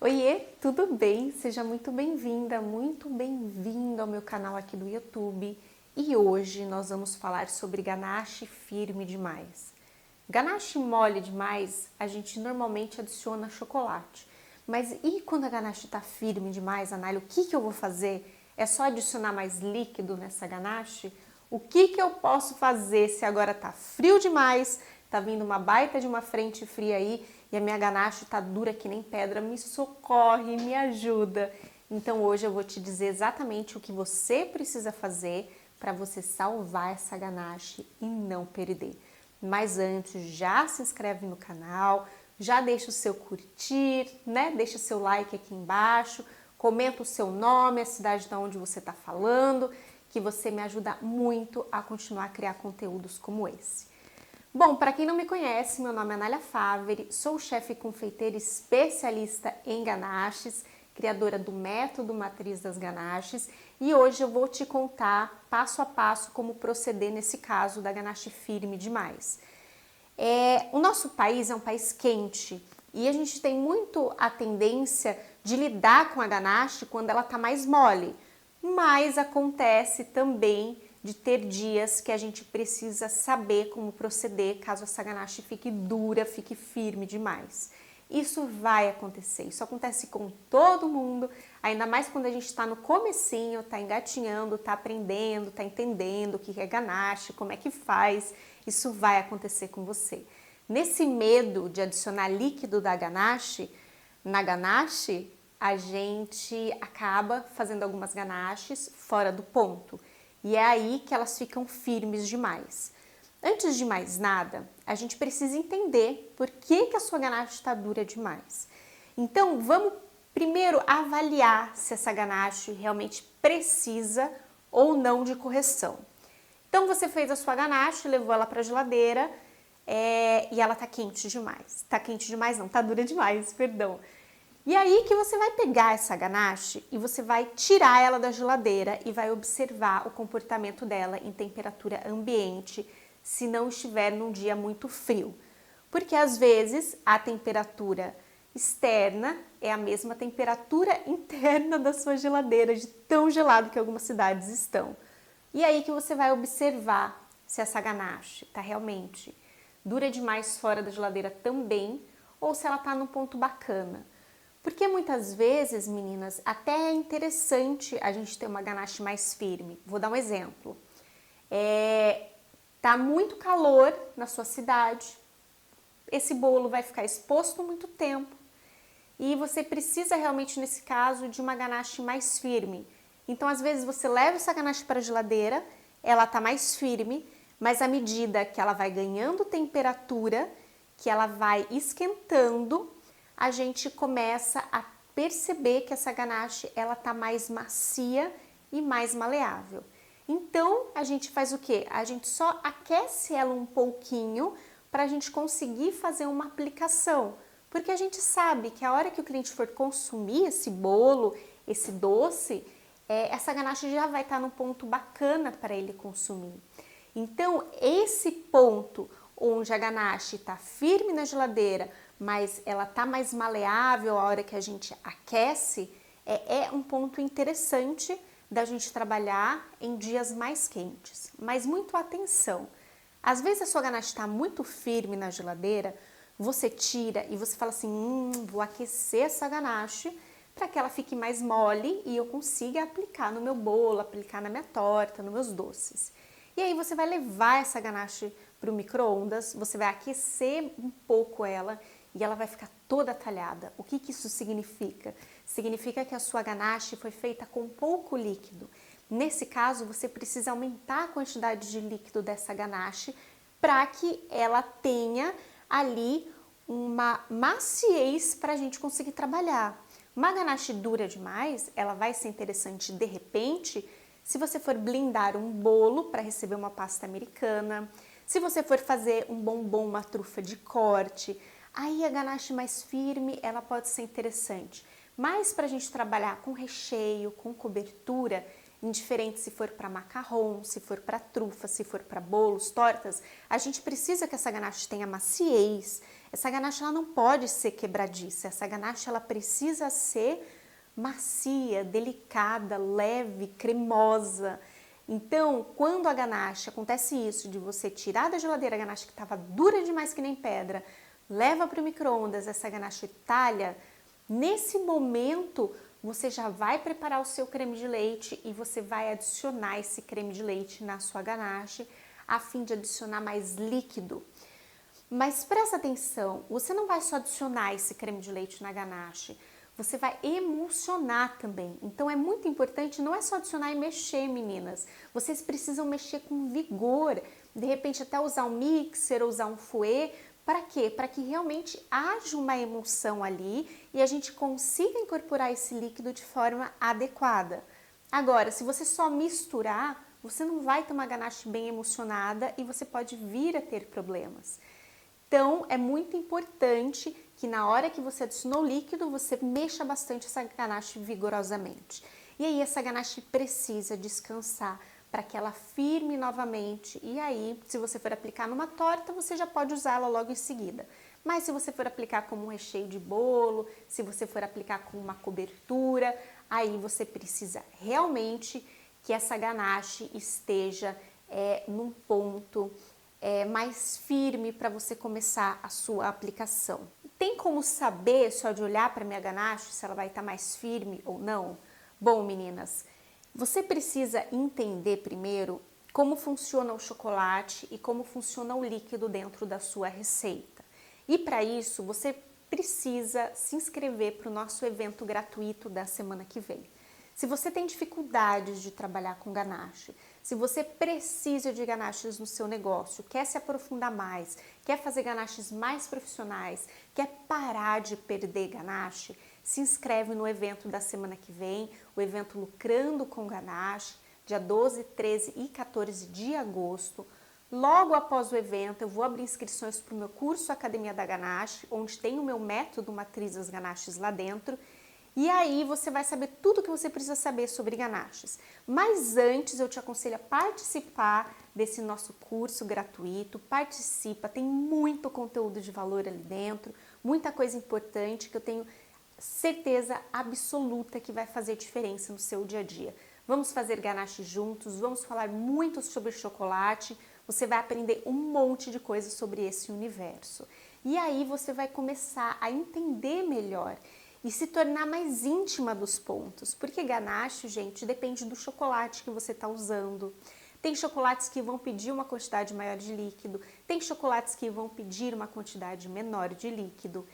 Oiê, tudo bem? Seja muito bem-vinda, muito bem-vindo ao meu canal aqui do YouTube. E hoje nós vamos falar sobre ganache firme demais. Ganache mole demais, a gente normalmente adiciona chocolate. Mas e quando a ganache está firme demais, Anália, o que eu vou fazer? É só adicionar mais líquido nessa ganache? O que eu posso fazer se agora tá frio demais, tá vindo uma baita de uma frente fria aí e a minha ganache tá dura que nem pedra? Me socorre, me ajuda. Então hoje eu vou te dizer exatamente o que você precisa fazer para você salvar essa ganache e não perder. Mas antes, já se inscreve no canal, já deixa o seu curtir, né? Deixa seu like aqui embaixo, comenta o seu nome, a cidade de onde você está falando, que você me ajuda muito a continuar a criar conteúdos como esse. Bom, para quem não me conhece, meu nome é Anália Faveri, sou chefe confeiteira especialista em ganaches, criadora do método Matriz das Ganaches, e hoje eu vou te contar passo a passo como proceder nesse caso da ganache firme demais. O nosso país é um país quente e a gente tem muito a tendência de lidar com a ganache quando ela está mais mole, mas acontece também de ter dias que a gente precisa saber como proceder caso essa ganache fique dura, fique firme demais. Isso vai acontecer, isso acontece com todo mundo, ainda mais quando a gente está no comecinho, está engatinhando, está aprendendo, está entendendo o que é ganache, como é que faz, isso vai acontecer com você. Nesse medo de adicionar líquido da ganache, na ganache, a gente acaba fazendo algumas ganaches fora do ponto. E é aí que elas ficam firmes demais. Antes de mais nada, a gente precisa entender por que a sua ganache está dura demais. Então, vamos primeiro avaliar se essa ganache realmente precisa ou não de correção. Então, você fez a sua ganache, levou ela para a geladeira e ela tá quente demais. Tá quente demais não, tá dura demais, perdão. E aí que você vai pegar essa ganache e você vai tirar ela da geladeira e vai observar o comportamento dela em temperatura ambiente, se não estiver num dia muito frio. Porque às vezes a temperatura externa é a mesma temperatura interna da sua geladeira, de tão gelado que algumas cidades estão. E aí que você vai observar se essa ganache está realmente dura demais fora da geladeira também, ou se ela está num ponto bacana. Porque muitas vezes, meninas, até é interessante a gente ter uma ganache mais firme. Vou dar um exemplo. Tá muito calor na sua cidade, esse bolo vai ficar exposto muito tempo e você precisa realmente, nesse caso, de uma ganache mais firme. Então, às vezes, você leva essa ganache para a geladeira, ela tá mais firme, mas à medida que ela vai ganhando temperatura, que ela vai esquentando, a gente começa a perceber que essa ganache ela tá mais macia e mais maleável. Então, a gente faz o quê? A gente só aquece ela um pouquinho para a gente conseguir fazer uma aplicação. Porque a gente sabe que a hora que o cliente for consumir esse bolo, esse doce, essa ganache já vai estar num ponto bacana para ele consumir. Então, esse ponto onde a ganache está firme na geladeira, mas ela está mais maleável a hora que a gente aquece, é um ponto interessante da gente trabalhar em dias mais quentes. Mas muito atenção, às vezes a sua ganache está muito firme na geladeira, você tira e você fala assim, vou aquecer essa ganache para que ela fique mais mole e eu consiga aplicar no meu bolo, aplicar na minha torta, nos meus doces. E aí você vai levar essa ganache para o micro-ondas, você vai aquecer um pouco ela e ela vai ficar toda talhada. O que isso significa? Significa que a sua ganache foi feita com pouco líquido. Nesse caso, você precisa aumentar a quantidade de líquido dessa ganache para que ela tenha ali uma maciez para a gente conseguir trabalhar. Uma ganache dura demais, ela vai ser interessante de repente se você for blindar um bolo para receber uma pasta americana, se você for fazer um bombom, uma trufa de corte, aí a ganache mais firme, ela pode ser interessante. Mas para a gente trabalhar com recheio, com cobertura, indiferente se for para macarrão, se for para trufa, se for para bolos, tortas, a gente precisa que essa ganache tenha maciez. Essa ganache ela não pode ser quebradiça, essa ganache ela precisa ser macia, delicada, leve, cremosa. Então, quando a ganache, acontece isso, de você tirar da geladeira a ganache que estava dura demais que nem pedra, leva para o micro-ondas, essa ganache talha, nesse momento você já vai preparar o seu creme de leite e você vai adicionar esse creme de leite na sua ganache, a fim de adicionar mais líquido. Mas presta atenção, você não vai só adicionar esse creme de leite na ganache, você vai emulsionar também. Então é muito importante, não é só adicionar e mexer, meninas. Vocês precisam mexer com vigor, de repente até usar um mixer ou usar um fouet. Para quê? Para que realmente haja uma emulsão ali e a gente consiga incorporar esse líquido de forma adequada. Agora, se você só misturar, você não vai ter uma ganache bem emulsionada e você pode vir a ter problemas. Então, é muito importante que na hora que você adicionou o líquido, você mexa bastante essa ganache vigorosamente. E aí, essa ganache precisa descansar para que ela firme novamente. E aí, se você for aplicar numa torta, você já pode usá-la logo em seguida. Mas se você for aplicar como um recheio de bolo, se você for aplicar como uma cobertura, aí você precisa realmente que essa ganache esteja num ponto mais firme para você começar a sua aplicação. Tem como saber só de olhar para minha ganache se ela vai estar mais firme ou não? Bom, meninas, você precisa entender primeiro como funciona o chocolate e como funciona o líquido dentro da sua receita. E para isso, você precisa se inscrever para o nosso evento gratuito da semana que vem. Se você tem dificuldades de trabalhar com ganache, se você precisa de ganaches no seu negócio, quer se aprofundar mais, quer fazer ganaches mais profissionais, quer parar de perder ganache, se inscreve no evento da semana que vem, o evento Lucrando com Ganache, dia 12, 13 e 14 de agosto. Logo após o evento, eu vou abrir inscrições para o meu curso Academia da Ganache, onde tem o meu método Matriz das Ganaches lá dentro. E aí você vai saber tudo o que você precisa saber sobre ganaches. Mas antes eu te aconselho a participar desse nosso curso gratuito. Participa, tem muito conteúdo de valor ali dentro, muita coisa importante que eu tenho certeza absoluta que vai fazer diferença no seu dia a dia. Vamos fazer ganache juntos, vamos falar muito sobre chocolate, você vai aprender um monte de coisas sobre esse universo. E aí você vai começar a entender melhor e se tornar mais íntima dos pontos, porque ganache, gente, depende do chocolate que você está usando. Tem chocolates que vão pedir uma quantidade maior de líquido, tem chocolates que vão pedir uma quantidade menor de líquido.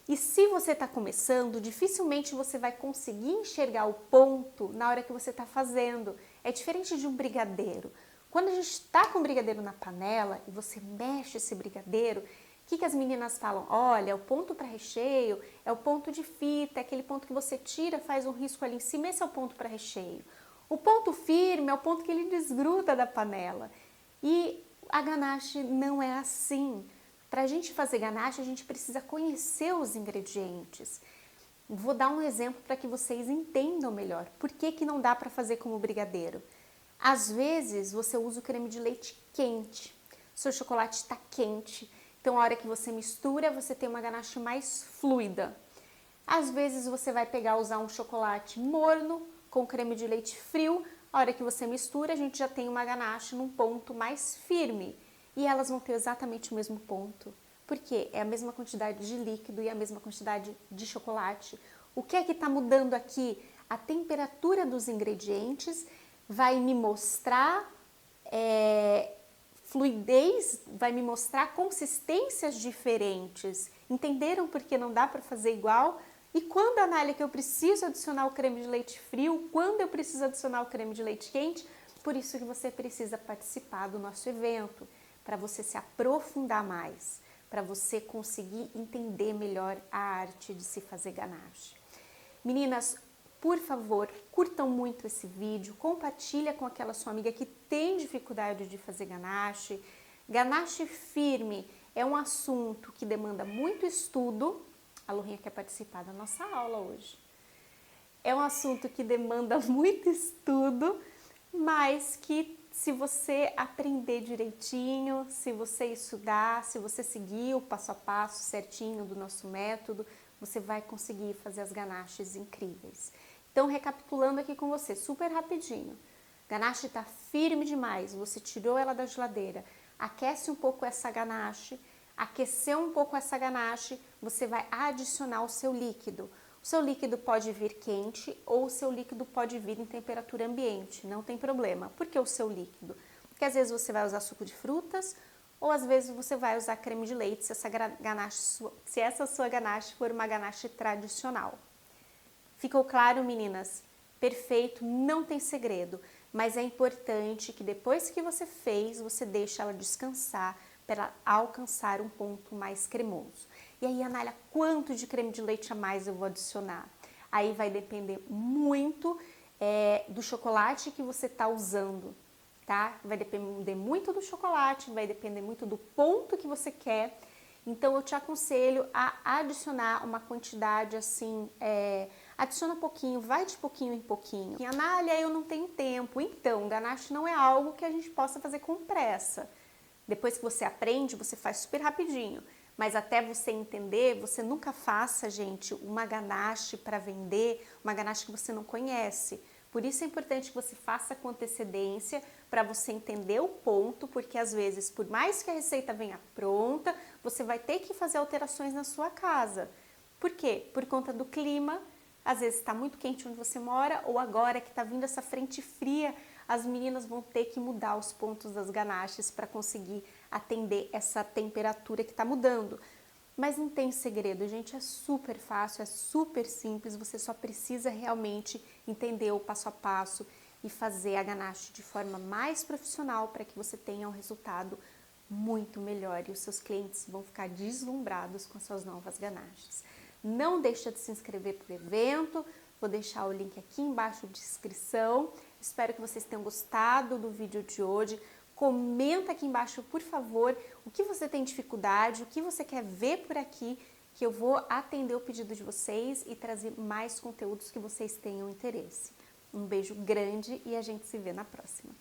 E se você está começando, dificilmente você vai conseguir enxergar o ponto na hora que você está fazendo. É diferente de um brigadeiro. Quando a gente está com o brigadeiro na panela e você mexe esse brigadeiro, o que as meninas falam? Olha, o ponto para recheio é o ponto de fita, é aquele ponto que você tira, faz um risco ali em cima, esse é o ponto para recheio. O ponto firme é o ponto que ele desgruda da panela. E a ganache não é assim. Para a gente fazer ganache, a gente precisa conhecer os ingredientes. Vou dar um exemplo para que vocês entendam melhor. Por que não dá para fazer como brigadeiro? Às vezes, você usa o creme de leite quente. Seu chocolate está quente. Então, a hora que você mistura, você tem uma ganache mais fluida. Às vezes, você vai usar um chocolate morno com creme de leite frio. A hora que você mistura, a gente já tem uma ganache num ponto mais firme. E elas vão ter exatamente o mesmo ponto. Porque é a mesma quantidade de líquido e a mesma quantidade de chocolate. O que é que está mudando aqui? A temperatura dos ingredientes vai me mostrar fluidez, vai me mostrar consistências diferentes. Entenderam por que não dá para fazer igual? E quando, Anália, que eu preciso adicionar o creme de leite frio? Quando eu preciso adicionar o creme de leite quente? Por isso que você precisa participar do nosso evento, para você se aprofundar mais, para você conseguir entender melhor a arte de se fazer ganache. Meninas, por favor, curtam muito esse vídeo, compartilha com aquela sua amiga que tem dificuldade de fazer ganache. Ganache firme é um assunto que demanda muito estudo. A Lohrinha quer participar da nossa aula hoje. É um assunto que demanda muito estudo, mas que se você aprender direitinho, se você estudar, se você seguir o passo a passo certinho do nosso método, você vai conseguir fazer as ganaches incríveis. Então, recapitulando aqui com você, super rapidinho. Ganache está firme demais, você tirou ela da geladeira, aquece um pouco essa ganache, aqueceu um pouco essa ganache, você vai adicionar o seu líquido. O seu líquido pode vir quente ou o seu líquido pode vir em temperatura ambiente, não tem problema. Por que o seu líquido? Porque às vezes você vai usar suco de frutas ou às vezes você vai usar creme de leite se essa sua ganache for uma ganache tradicional. Ficou claro, meninas? Perfeito, não tem segredo, mas é importante que depois que você fez, você deixe ela descansar para alcançar um ponto mais cremoso. E aí, Anália, quanto de creme de leite a mais eu vou adicionar? Aí vai depender muito do chocolate que você está usando, tá? Vai depender muito do chocolate, vai depender muito do ponto que você quer. Então, eu te aconselho a adicionar uma quantidade assim, adiciona pouquinho, vai de pouquinho em pouquinho. E, Anália, eu não tenho tempo. Então, ganache não é algo que a gente possa fazer com pressa. Depois que você aprende, você faz super rapidinho. Mas até você entender, você nunca faça, gente, uma ganache para vender, uma ganache que você não conhece. Por isso é importante que você faça com antecedência para você entender o ponto, porque às vezes, por mais que a receita venha pronta, você vai ter que fazer alterações na sua casa. Por quê? Por conta do clima, às vezes está muito quente onde você mora, ou agora que está vindo essa frente fria, as meninas vão ter que mudar os pontos das ganaches para conseguir atender essa temperatura que está mudando. Mas não tem segredo, gente, é super fácil, é super simples, você só precisa realmente entender o passo a passo e fazer a ganache de forma mais profissional para que você tenha um resultado muito melhor e os seus clientes vão ficar deslumbrados com as suas novas ganaches. Não deixa de se inscrever para o evento, vou deixar o link aqui embaixo de descrição. Espero que vocês tenham gostado do vídeo de hoje. Comenta aqui embaixo, por favor, o que você tem dificuldade, o que você quer ver por aqui, que eu vou atender o pedido de vocês e trazer mais conteúdos que vocês tenham interesse. Um beijo grande e a gente se vê na próxima.